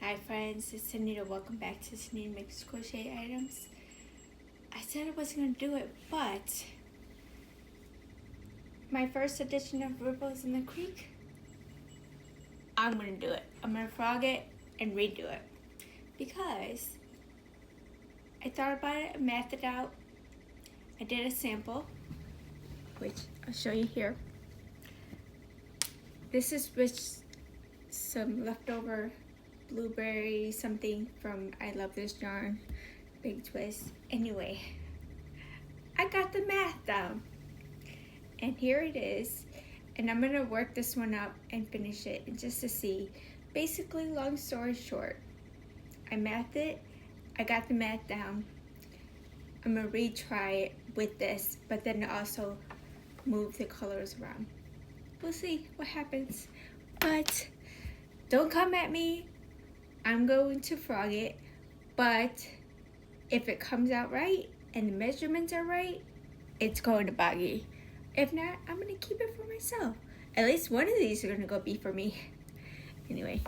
Hi friends, it's Anita. Welcome back to Anita Makes Crochet Items. I said I wasn't going to do it, but my first edition of Ripples in the Creek, I'm going to do it. I'm going to frog it and redo it. Because I thought about it, I mapped it out. I did a sample, which I'll show you here. This is with some leftover blueberry something from I Love This Yarn. Big twist. Anyway, I got the math down. And here it is. And I'm gonna work this one up and finish it just to see. Basically, long story short, I mathed it. I got the math down. I'm gonna retry it with this, but then also move the colors around. We'll see what happens. But don't come at me. I'm going to frog it. But if it comes out right and the measurements are right, it's going to Boggy. If not, I'm gonna keep it for myself. At least one of these are gonna go be for me. Anyway,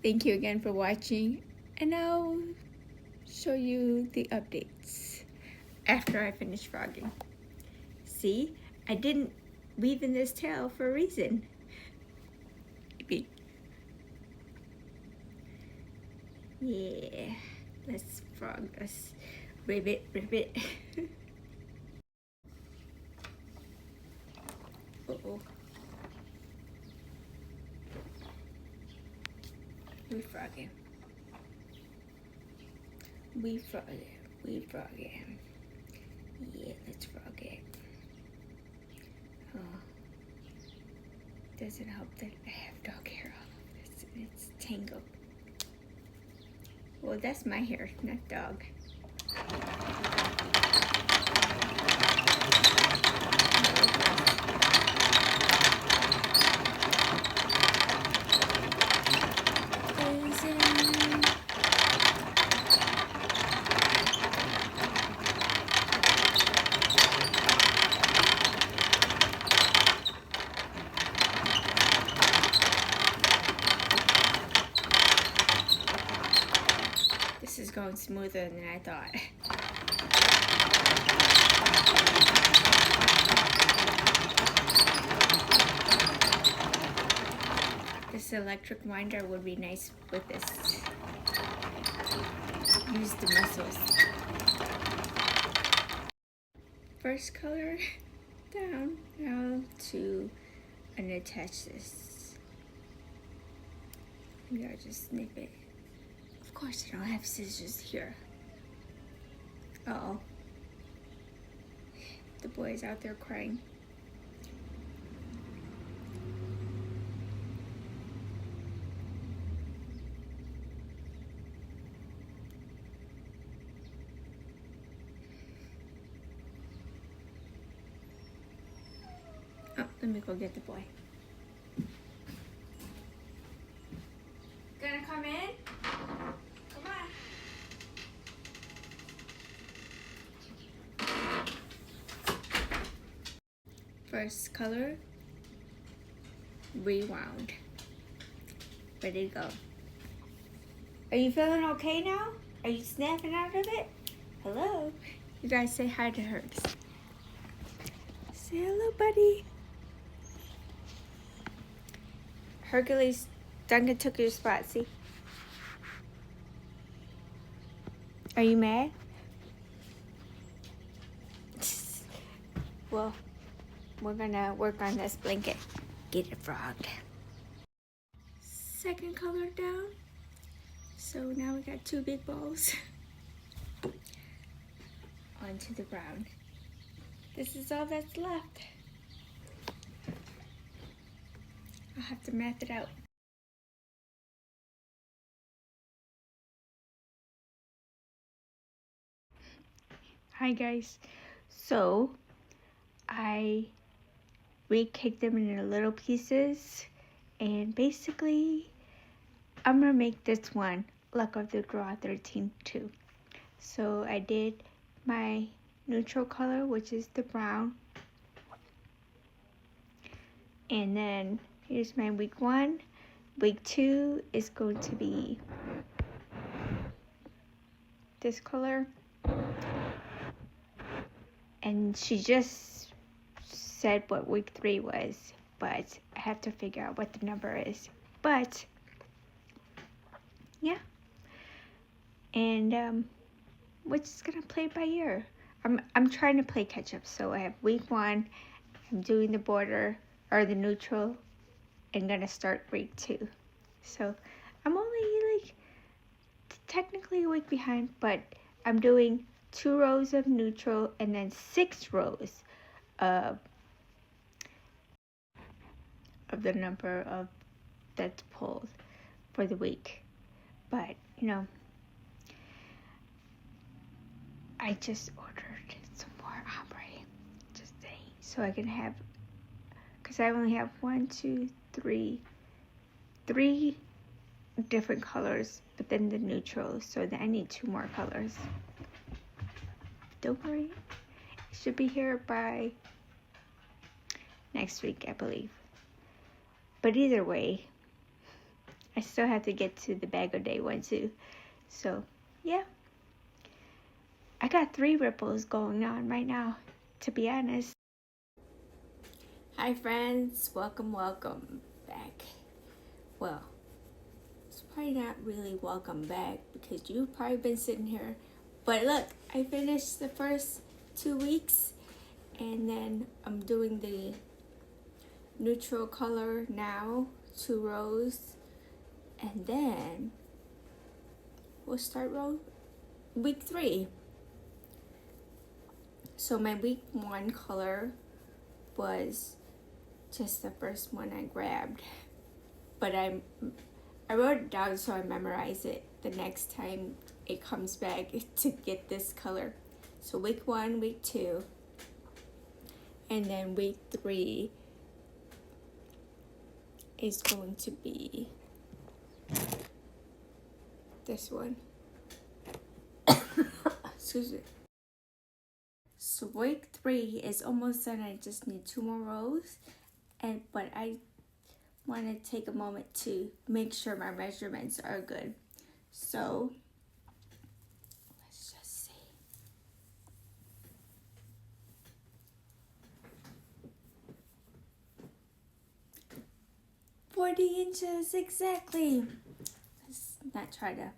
thank you again for watching, and I'll show you the updates after I finish frogging. See, I didn't weave in this tail for a reason. Yeah, let's frog this. Ribbit, ribbit. Uh-oh. We frog it. We frog it. We frog it. Yeah, let's frog it. Oh, doesn't help that I have dog hair all over this. It's tangled. Well, that's my hair, not dog. This is going smoother than I thought. This electric winder would be nice with this. Use the muscles. First color down. Now to unattach this. Maybe I'll just snip it. Of course I don't have scissors here. Uh-oh. The boy's out there crying. Oh, let me go get the boy. Gonna come in? Come on. First color, rewound. Ready to go. Are you feeling okay now? Are you snapping out of it? Hello? You guys say hi to Hercs. Say hello, buddy. Hercules, Duncan took your spot, see? Are you mad? Well, we're gonna work on this blanket. Get it frogged. Second color down. So now we got two big balls onto the ground. This is all that's left. I'll have to math it out. Hi guys. So I re-caked them into little pieces, and basically I'm gonna make this one Luck of the Draw 13 too. So I did my neutral color, which is the brown, and then here's my week 1. week 2 is going to be this color. And she just said what week 3 was, but I have to figure out what the number is. But yeah, and we're just gonna play it by ear. I'm trying to play catch up. So I have week 1. I'm doing the border or the neutral, and gonna start week 2. So I'm only like technically a week behind, but I'm doing 2 rows of neutral and then 6 rows of the number of that's pulled for the week. But you know, I just ordered some more ombre, just saying, so I can have, because I only have 3 different colors, but then the neutral, so then I need 2 more colors. Don't worry, it should be here by next week, I believe. But either way, I still have to get to the Bag O' Day one too. So yeah, I got 3 ripples going on right now, to be honest. Hi friends, welcome back. Well, it's probably not really welcome back because you've probably been sitting here. But look, I finished the first 2 weeks, and then I'm doing the neutral color now, 2 rows, and then we'll start week 3. So my week 1 color was just the first one I grabbed, but I wrote it down so I memorize it the next time it comes back to get this color. So week 1, week 2, and then week 3 is going to be this one. Excuse me. So week 3 is almost done. I just need 2 more rows, but I want to take a moment to make sure my measurements are good. So let's just see. 40 inches exactly. Let's not try to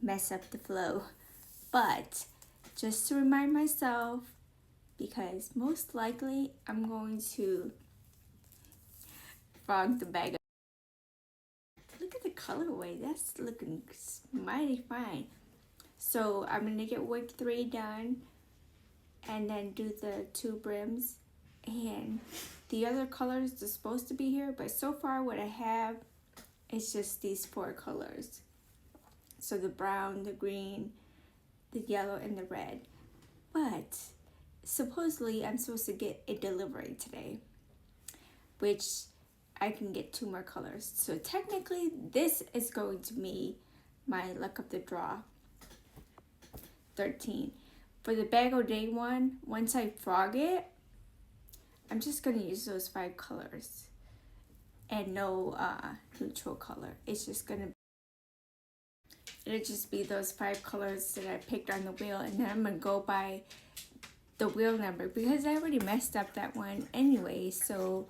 mess up the flow, but just to remind myself, because most likely I'm going to frog the bag. Look at the colorway, that's looking mighty fine. So I'm gonna get week 3 done and then do the 2 brims, and the other colors are supposed to be here, but so far what I have is just these 4 colors. So the brown, the green, the yellow, and the red. But supposedly I'm supposed to get a delivery today, which I can get 2 more colors. So technically this is going to be my luck of the draw, 13. For the Bag O' Day one, once I frog it, I'm just going to use those 5 colors and no neutral color. It's just going to it'll just be those 5 colors that I picked on the wheel, and then I'm going to go by the wheel number because I already messed up that one anyway, so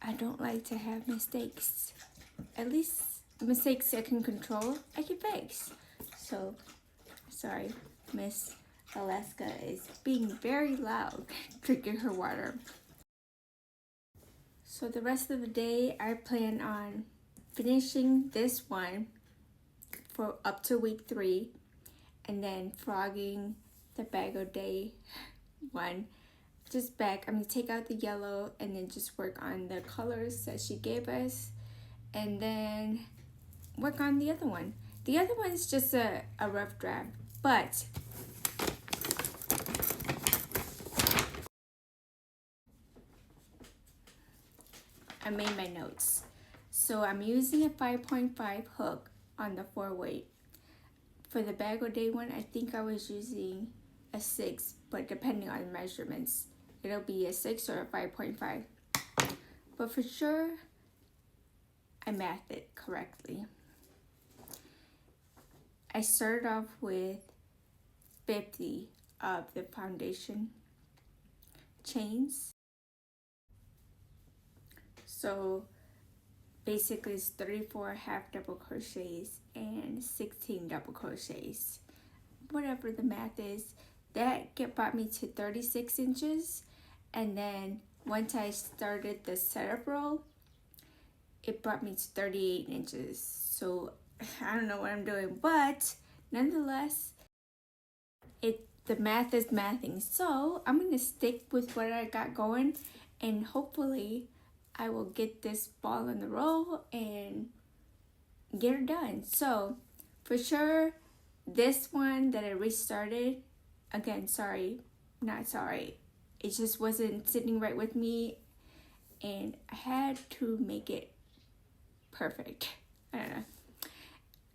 I don't like to have mistakes. At least mistakes I can control, I can fix. So, sorry, Miss Alaska is being very loud drinking her water. So the rest of the day, I plan on finishing this one for up to week 3, and then frogging the Bag O' Day one. Just back, I'm gonna take out the yellow and then just work on the colors that she gave us, and then work on the other one. The other one is just a rough draft, but I made my notes. So I'm using a 5.5 hook on the 4-weight. For the Bag O' Day one, I think I was using a 6, but depending on the measurements, it'll be a 6 or a 5.5. But for sure, I mathed it correctly. I started off with 50 of the foundation chains. So basically it's 34 half double crochets and 16 double crochets. Whatever the math is, that brought me to 36 inches. And then once I started the setup row, it brought me to 38 inches. So I don't know what I'm doing, but nonetheless, the math is mathing. So I'm gonna stick with what I got going, and hopefully I will get this ball in the roll and get it done. So for sure, this one that I restarted, again, not sorry, it just wasn't sitting right with me, and I had to make it perfect. I don't know.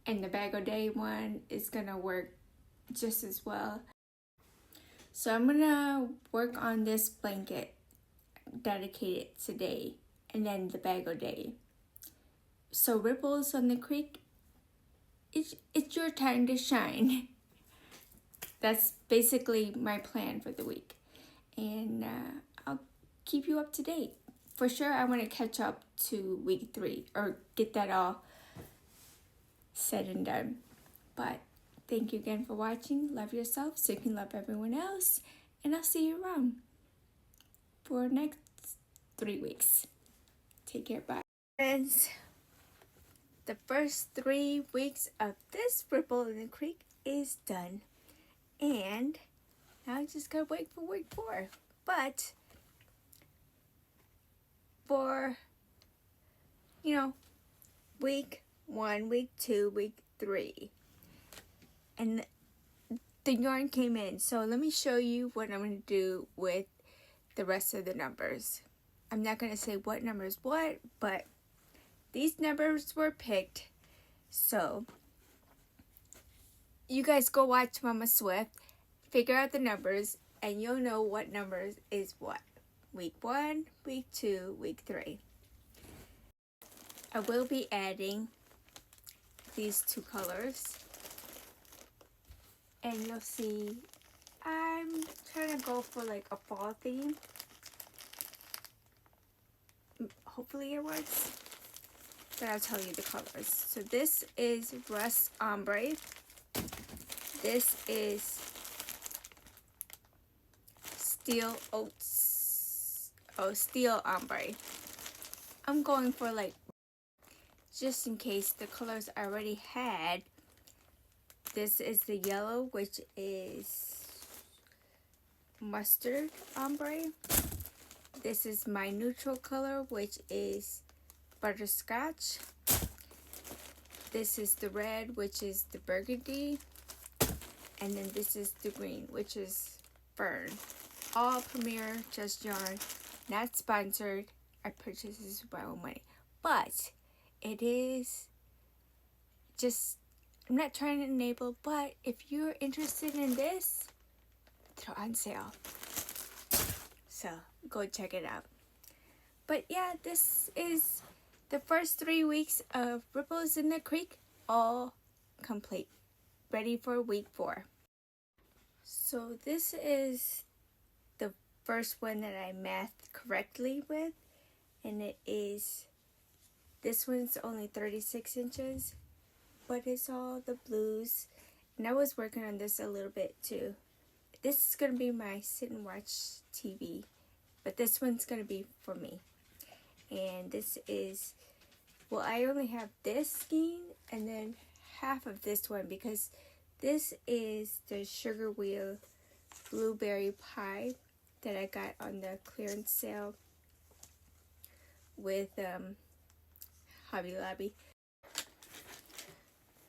And the Bag O' Day one is gonna work just as well. So I'm gonna work on this blanket dedicated today, and then the Bag O' Day. So Ripples on the Creek, it's your time to shine. That's basically my plan for the week, and I'll keep you up to date. For sure, I want to catch up to week 3 or get that all said and done. But thank you again for watching. Love yourself so you can love everyone else, and I'll see you around for next 3 weeks. Take care. Bye. Friends, the first 3 weeks of this Ripple in the Creek is done. And now I just gotta wait for week 4. But for, week 1, week 2, week 3. And the yarn came in. So let me show you what I'm gonna do with the rest of the numbers. I'm not gonna say what numbers what, but these numbers were picked. So you guys go watch Mama Swift, figure out the numbers, and you'll know what numbers is what. Week 1, week 2, week 3. I will be adding these 2 colors. And you'll see, I'm trying to go for like a fall theme. Hopefully it works. But I'll tell you the colors. So this is Rust Ombre. This is Steel Oats. Oh, Steel Ombre. I'm going for like, just in case the colors I already had. This is the yellow, which is Mustard Ombre. This is my neutral color, which is Butterscotch. This is the red, which is the Burgundy. And then this is the green, which is Fern. All Premier Just Yarn, not sponsored. I purchased this with my own money. But it is just, I'm not trying to enable, but if you're interested in this, they're on sale. So go check it out. But yeah, this is the first 3 weeks of Ripples in the Creek, all complete. Ready for week 4. So this is the first one that I mathed correctly with, and it is, this one's only 36 inches, but it's all the blues. And I was working on this a little bit too. This is gonna be my sit and watch TV, but this one's gonna be for me. And this is, well, I only have this skein and then half of this one, because this is the Sugar Wheel Blueberry Pie that I got on the clearance sale with Hobby Lobby.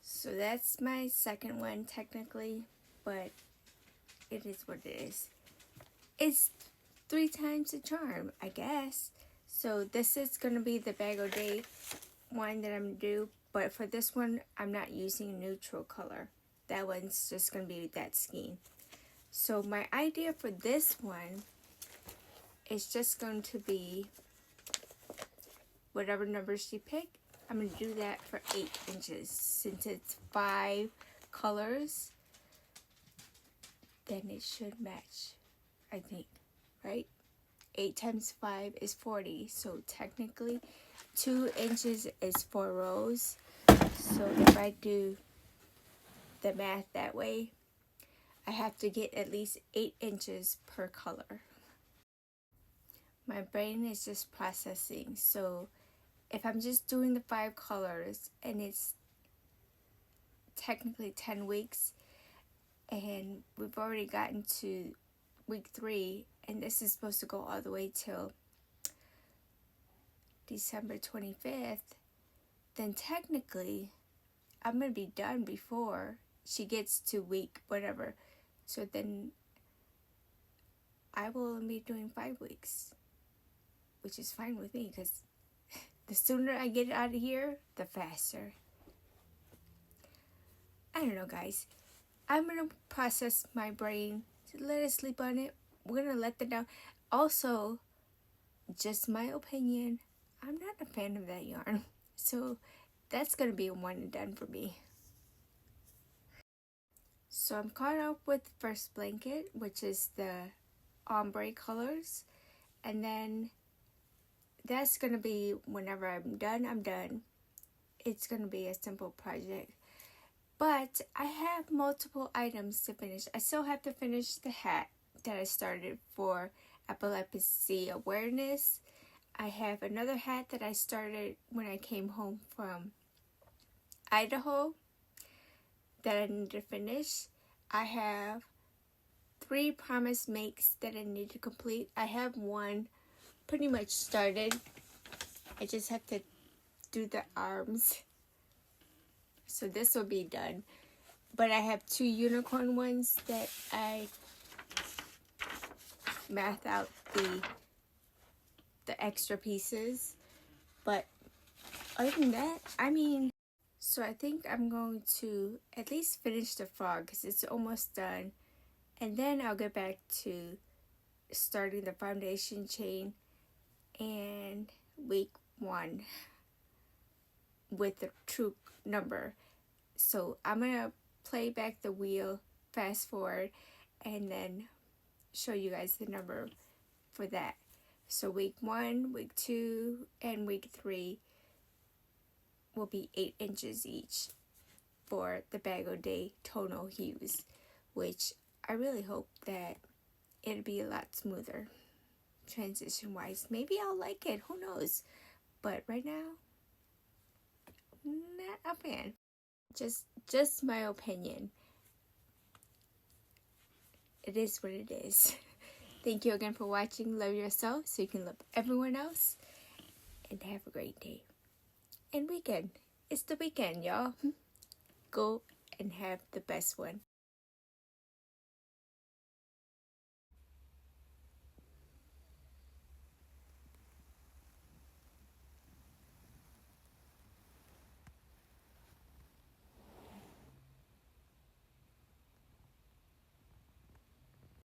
So that's my second one technically, but it is what it is. It's 3 times the charm, I guess. So this is going to be the Bag O' Day one that I'm going to do, but for this one, I'm not using neutral color. That one's just going to be that skein. So my idea for this one is just going to be whatever numbers you pick, I'm going to do that for 8 inches. Since it's 5 colors, then it should match, I think, right? 8 times 5 is 40, so technically 2 inches is 4 rows. So if I do the math that way, I have to get at least 8 inches per color. My brain is just processing, so if I'm just doing the 5 colors and it's technically 10 weeks and we've already gotten to week 3 and this is supposed to go all the way till December 25th, then technically I'm going to be done before she gets to week whatever. So then I will be doing 5 weeks, which is fine with me because the sooner I get out of here, the faster. I don't know, guys. I'm going to process my brain, let it sleep on it. We're going to let that down. Also, just my opinion, I'm not a fan of that yarn. So that's going to be a one and done for me. So I'm caught up with the first blanket, which is the ombre colors. And then that's going to be whenever I'm done. It's going to be a simple project. But I have multiple items to finish. I still have to finish the hat that I started for epilepsy awareness. I have another hat that I started when I came home from Idaho that I need to finish. I have 3 promise makes that I need to complete. I have one pretty much started. I just have to do the arms. So this will be done. But I have 2 unicorn ones that I math out the extra pieces. But other than that, so I think I'm going to at least finish the frog because it's almost done. And then I'll get back to starting the foundation chain and week 1 with the true number. So I'm going to play back the wheel, fast forward, and then show you guys the number for that. So week 1, week 2, and week 3 will be 8 inches each for the Bag O' Day tonal hues, which I really hope that it'll be a lot smoother transition wise. Maybe I'll like it, who knows? But right now, not a fan. Just my opinion. It is what it is. Thank you again for watching. Love yourself so you can love everyone else. And have a great day. And weekend. It's the weekend, y'all. Go and have the best one.